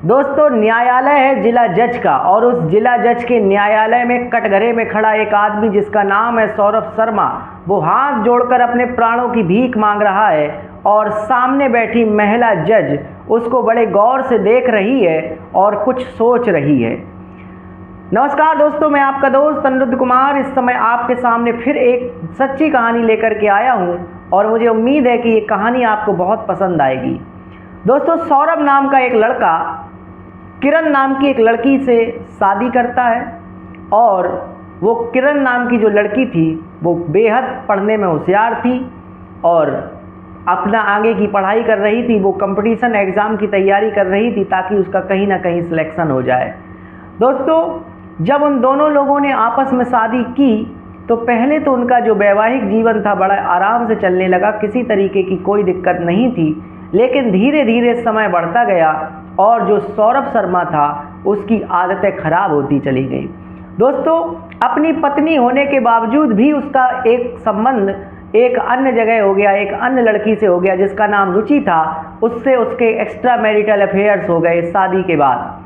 दोस्तों, न्यायालय है जिला जज का और उस जिला जज के न्यायालय में कटघरे में खड़ा एक आदमी जिसका नाम है सौरभ शर्मा, वो हाथ जोड़कर अपने प्राणों की भीख मांग रहा है और सामने बैठी महिला जज उसको बड़े गौर से देख रही है और कुछ सोच रही है। नमस्कार दोस्तों, मैं आपका दोस्त अनिरुद्ध कुमार इस समय आपके सामने फिर एक सच्ची कहानी लेकर के आया हूँ और मुझे उम्मीद है कि ये कहानी आपको बहुत पसंद आएगी। दोस्तों, सौरभ नाम का एक लड़का किरण नाम की एक लड़की से शादी करता है और वो किरण नाम की जो लड़की थी वो बेहद पढ़ने में होशियार थी और अपना आगे की पढ़ाई कर रही थी। वो कंपटीशन एग्ज़ाम की तैयारी कर रही थी ताकि उसका कहीं ना कहीं सिलेक्शन हो जाए। दोस्तों, जब उन दोनों लोगों ने आपस में शादी की तो पहले तो उनका जो वैवाहिक जीवन था बड़ा आराम से चलने लगा, किसी तरीके की कोई दिक्कत नहीं थी। लेकिन धीरे धीरे समय बढ़ता गया और जो सौरभ शर्मा था उसकी आदतें खराब होती चली गई। दोस्तों, अपनी पत्नी होने के बावजूद भी उसका एक संबंध एक अन्य जगह हो गया, एक अन्य लड़की से हो गया जिसका नाम रुचि था। उससे उसके एक्स्ट्रा मैरिटल अफेयर्स हो गए शादी के बाद।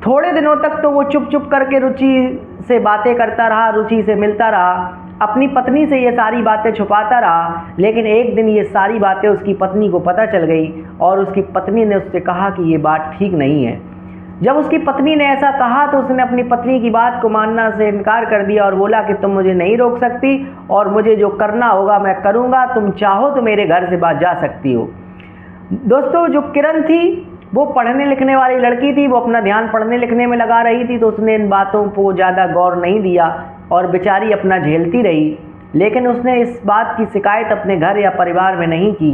थोड़े दिनों तक तो वो चुप चुप करके रुचि से बातें करता रहा, रुचि से मिलता रहा, अपनी पत्नी से ये सारी बातें छुपाता रहा। लेकिन एक दिन ये सारी बातें उसकी पत्नी को पता चल गई और उसकी पत्नी ने उससे कहा कि ये बात ठीक नहीं है। जब उसकी पत्नी ने ऐसा कहा तो उसने अपनी पत्नी की बात को मानना से इनकार कर दिया और बोला कि तुम मुझे नहीं रोक सकती और मुझे जो करना होगा मैं करूँगा, तुम चाहो तो मेरे घर से बाहर जा सकती हो। दोस्तों, जो किरण थी वो पढ़ने लिखने वाली लड़की थी, वो अपना ध्यान पढ़ने लिखने में लगा रही थी तो उसने इन बातों को ज़्यादा गौर नहीं दिया और बेचारी अपना झेलती रही। लेकिन उसने इस बात की शिकायत अपने घर या परिवार में नहीं की।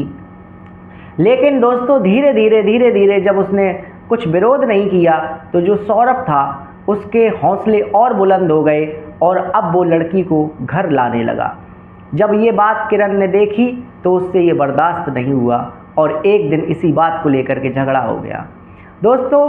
लेकिन दोस्तों, धीरे धीरे जब उसने कुछ विरोध नहीं किया तो जो सौरभ था उसके हौसले और बुलंद हो गए और अब वो लड़की को घर लाने लगा। जब ये बात किरण ने देखी तो उससे ये बर्दाश्त नहीं हुआ और एक दिन इसी बात को लेकर के झगड़ा हो गया। दोस्तों,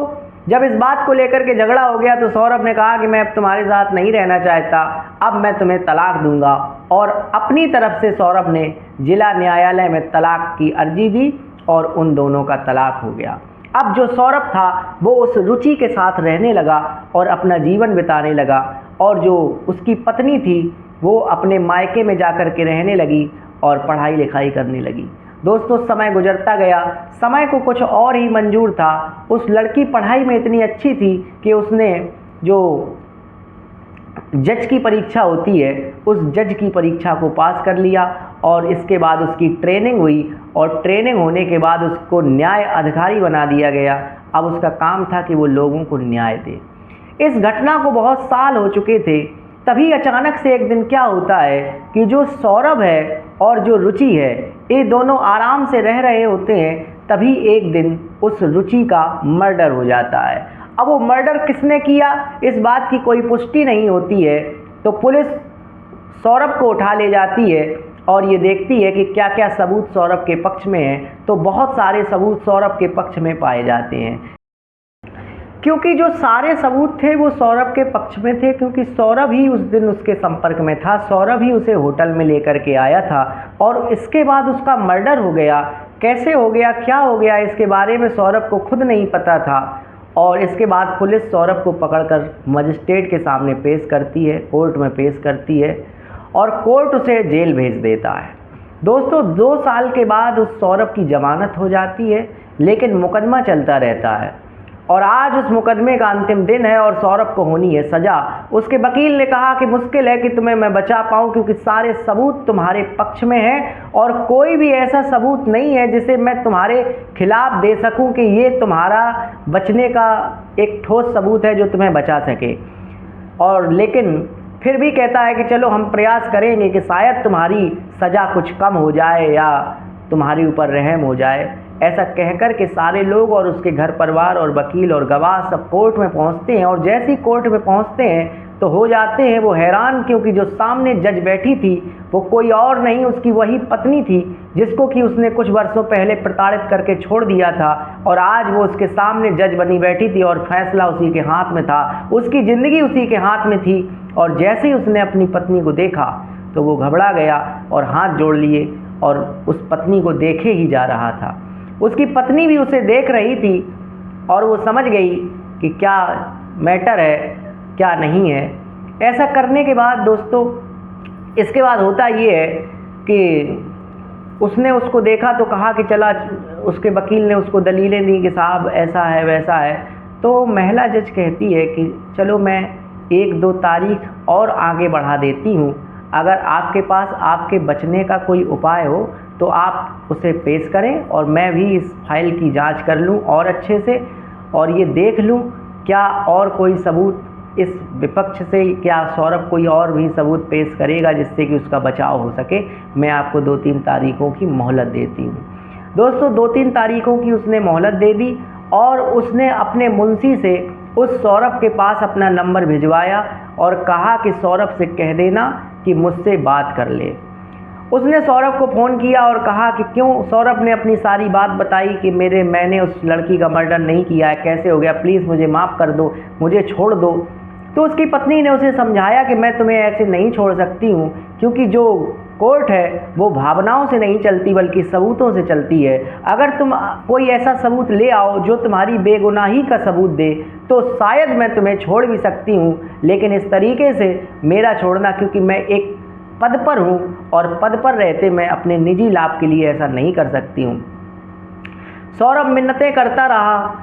जब इस बात को लेकर के झगड़ा हो गया तो सौरभ ने कहा कि मैं अब तुम्हारे साथ नहीं रहना चाहता, अब मैं तुम्हें तलाक दूंगा। और अपनी तरफ से सौरभ ने जिला न्यायालय में तलाक की अर्जी दी और उन दोनों का तलाक हो गया। अब जो सौरभ था वो उस रुचि के साथ रहने लगा और अपना जीवन बिताने लगा और जो उसकी पत्नी थी वो अपने मायके में जाकर के रहने लगी और पढ़ाई लिखाई करने लगी। दोस्तों, समय गुजरता गया, समय को कुछ और ही मंजूर था। उस लड़की पढ़ाई में इतनी अच्छी थी कि उसने जो जज की परीक्षा होती है उस जज की परीक्षा को पास कर लिया और इसके बाद उसकी ट्रेनिंग हुई और ट्रेनिंग होने के बाद उसको न्याय अधिकारी बना दिया गया। अब उसका काम था कि वो लोगों को न्याय दे। इस घटना को बहुत साल हो चुके थे। तभी अचानक से एक दिन क्या होता है कि जो सौरभ है और जो रुचि है ये दोनों आराम से रह रहे होते हैं। तभी एक दिन उस रुचि का मर्डर हो जाता है। अब वो मर्डर किसने किया इस बात की कोई पुष्टि नहीं होती है तो पुलिस सौरभ को उठा ले जाती है और ये देखती है कि क्या क्या सबूत सौरभ के पक्ष में है। तो बहुत सारे सबूत सौरभ के पक्ष में पाए जाते हैं क्योंकि जो सारे सबूत थे वो सौरभ के पक्ष में थे, क्योंकि सौरभ ही उस दिन उसके संपर्क में था, सौरभ ही उसे होटल में लेकर के आया था और इसके बाद उसका मर्डर हो गया। कैसे हो गया, क्या हो गया, इसके बारे में सौरभ को खुद नहीं पता था। और इसके बाद पुलिस सौरभ को पकड़कर मजिस्ट्रेट के सामने पेश करती है, कोर्ट में पेश करती है और कोर्ट उसे जेल भेज देता है। दोस्तों, 2 साल के बाद उस सौरभ की जमानत हो जाती है, लेकिन मुकदमा चलता रहता है और आज उस मुकदमे का अंतिम दिन है और सौरभ को होनी है सज़ा। उसके वकील ने कहा कि मुश्किल है कि तुम्हें मैं बचा पाऊँ क्योंकि सारे सबूत तुम्हारे पक्ष में हैं और कोई भी ऐसा सबूत नहीं है जिसे मैं तुम्हारे खिलाफ दे सकूं कि ये तुम्हारा बचने का एक ठोस सबूत है जो तुम्हें बचा सके। और लेकिन फिर भी कहता है कि चलो हम प्रयास करेंगे कि शायद तुम्हारी सज़ा कुछ कम हो जाए या तुम्हारे ऊपर रहम हो जाए। ऐसा कहकर के सारे लोग और उसके घर परिवार और वकील और गवाह सब कोर्ट में पहुंचते हैं और जैसे ही कोर्ट में पहुंचते हैं तो हो जाते हैं वो हैरान, क्योंकि जो सामने जज बैठी थी वो कोई और नहीं उसकी वही पत्नी थी जिसको कि उसने कुछ वर्षों पहले प्रताड़ित करके छोड़ दिया था और आज वो उसके सामने जज बनी बैठी थी और फैसला उसी के हाथ में था, उसकी ज़िंदगी उसी के हाथ में थी। और जैसे ही उसने अपनी पत्नी को देखा तो वो घबरा गया और हाथ जोड़ लिए और उस पत्नी को देखे ही जा रहा था। उसकी पत्नी भी उसे देख रही थी और वो समझ गई कि क्या मैटर है क्या नहीं है। ऐसा करने के बाद दोस्तों इसके बाद होता ये है कि उसने उसको देखा तो कहा कि चला, उसके वकील ने उसको दलीलें दी कि साहब ऐसा है वैसा है। तो महिला जज कहती है कि चलो मैं 1-2 तारीख और आगे बढ़ा देती हूँ, अगर आपके पास आपके बचने का कोई उपाय हो तो आप उसे पेश करें और मैं भी इस फाइल की जांच कर लूँ और अच्छे से, और ये देख लूँ क्या और कोई सबूत इस विपक्ष से, क्या सौरभ कोई और भी सबूत पेश करेगा जिससे कि उसका बचाव हो सके। मैं आपको 2-3 तारीखों की मोहलत देती हूँ। दोस्तों 2-3 तारीखों की उसने मोहलत दे दी और उसने अपने मुंशी से उस सौरभ के पास अपना नंबर भिजवाया और कहा कि सौरभ से कह देना कि मुझसे बात कर ले। उसने सौरभ को फ़ोन किया और कहा कि क्यों। सौरभ ने अपनी सारी बात बताई कि मैंने उस लड़की का मर्डर नहीं किया है, कैसे हो गया, प्लीज़ मुझे माफ़ कर दो, मुझे छोड़ दो। तो उसकी पत्नी ने उसे समझाया कि मैं तुम्हें ऐसे नहीं छोड़ सकती हूँ, क्योंकि जो कोर्ट है वो भावनाओं से नहीं चलती बल्कि सबूतों से चलती है। अगर तुम कोई ऐसा सबूत ले आओ जो तुम्हारी बेगुनाही का सबूत दे तो शायद मैं तुम्हें छोड़ भी सकती हूँ, लेकिन इस तरीके से मेरा छोड़ना, क्योंकि मैं एक पद पर हूँ और पद पर रहते मैं अपने निजी लाभ के लिए ऐसा नहीं कर सकती हूँ। सौरभ मिन्नतें करता रहा।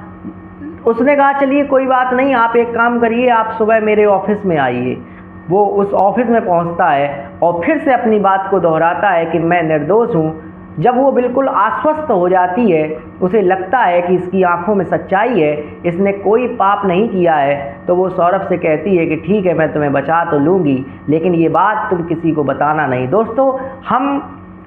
उसने कहा चलिए कोई बात नहीं, आप एक काम करिए, आप सुबह मेरे ऑफिस में आइए। वो उस ऑफिस में पहुंचता है और फिर से अपनी बात को दोहराता है कि मैं निर्दोष हूँ। जब वो बिल्कुल आश्वस्त हो जाती है, उसे लगता है कि इसकी आंखों में सच्चाई है, इसने कोई पाप नहीं किया है, तो वो सौरभ से कहती है कि ठीक है मैं तुम्हें बचा तो लूँगी, लेकिन ये बात तुम किसी को बताना नहीं। दोस्तों हम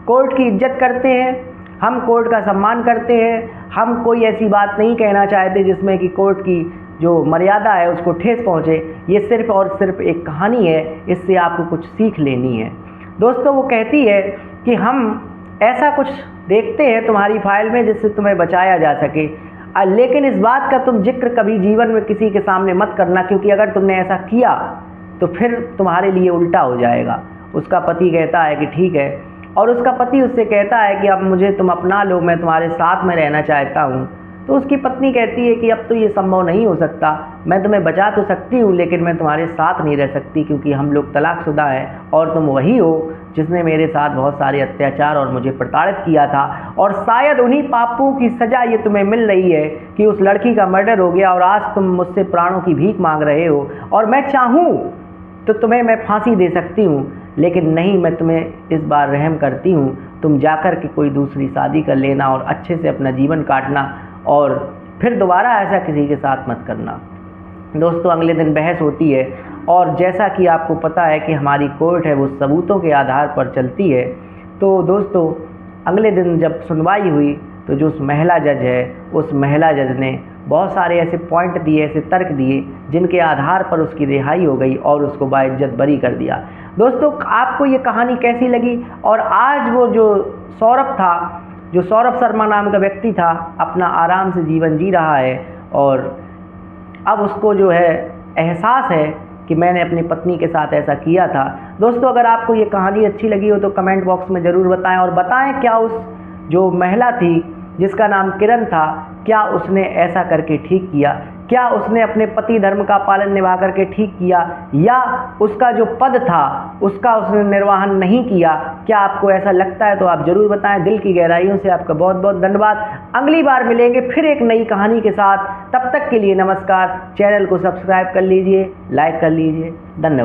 कोर्ट की इज्जत करते हैं, हम कोर्ट का सम्मान करते हैं, हम कोई ऐसी बात नहीं कहना चाहते जिसमें कि कोर्ट की जो मर्यादा है उसको ठेस पहुँचे। ये सिर्फ़ और सिर्फ एक कहानी है, इससे आपको कुछ सीख लेनी है। दोस्तों वो कहती है कि हम ऐसा कुछ देखते हैं तुम्हारी फाइल में जिससे तुम्हें बचाया जा सके, लेकिन इस बात का तुम जिक्र कभी जीवन में किसी के सामने मत करना, क्योंकि अगर तुमने ऐसा किया तो फिर तुम्हारे लिए उल्टा हो जाएगा। उसका पति कहता है कि ठीक है, और उसका पति उससे कहता है कि अब मुझे तुम अपना लो, मैं तुम्हारे साथ में रहना चाहता हूँ। तो उसकी पत्नी कहती है कि अब तो ये संभव नहीं हो सकता, मैं तुम्हें बचा तो सकती हूँ लेकिन मैं तुम्हारे साथ नहीं रह सकती, क्योंकि हम लोग तलाकशुदा हैं और तुम वही हो जिसने मेरे साथ बहुत सारे अत्याचार और मुझे प्रताड़ित किया था, और शायद उन्हीं पापों की सज़ा ये तुम्हें मिल रही है कि उस लड़की का मर्डर हो गया और आज तुम मुझसे प्राणों की भीख मांग रहे हो। और मैं चाहूँ तो तुम्हें मैं फांसी दे सकती हूँ, लेकिन नहीं, मैं तुम्हें इस बार रहम करती हूँ, तुम जाकर के कोई दूसरी शादी कर लेना और अच्छे से अपना जीवन काटना और फिर दोबारा ऐसा किसी के साथ मत करना। दोस्तों अगले दिन बहस होती है और जैसा कि आपको पता है कि हमारी कोर्ट है वो सबूतों के आधार पर चलती है। तो दोस्तों अगले दिन जब सुनवाई हुई तो जो उस महिला जज है, उस महिला जज ने बहुत सारे ऐसे पॉइंट दिए, ऐसे तर्क दिए जिनके आधार पर उसकी रिहाई हो गई और उसको बाइज्जत बरी कर दिया। दोस्तों आपको ये कहानी कैसी लगी? और आज वो जो सौरभ था, जो सौरभ शर्मा नाम का व्यक्ति था, अपना आराम से जीवन जी रहा है और अब उसको जो है एहसास है कि मैंने अपनी पत्नी के साथ ऐसा किया था। दोस्तों अगर आपको ये कहानी अच्छी लगी हो तो कमेंट बॉक्स में ज़रूर बताएं और बताएं क्या उस जो महिला थी जिसका नाम किरण था, क्या उसने ऐसा करके ठीक किया, क्या उसने अपने पति धर्म का पालन निभा करके ठीक किया, या उसका जो पद था उसका उसने निर्वहन नहीं किया। क्या आपको ऐसा लगता है? तो आप ज़रूर बताएं। दिल की गहराइयों से आपका बहुत बहुत धन्यवाद। अगली बार मिलेंगे फिर एक नई कहानी के साथ, तब तक के लिए नमस्कार। चैनल को सब्सक्राइब कर लीजिए, लाइक कर लीजिए। धन्यवाद।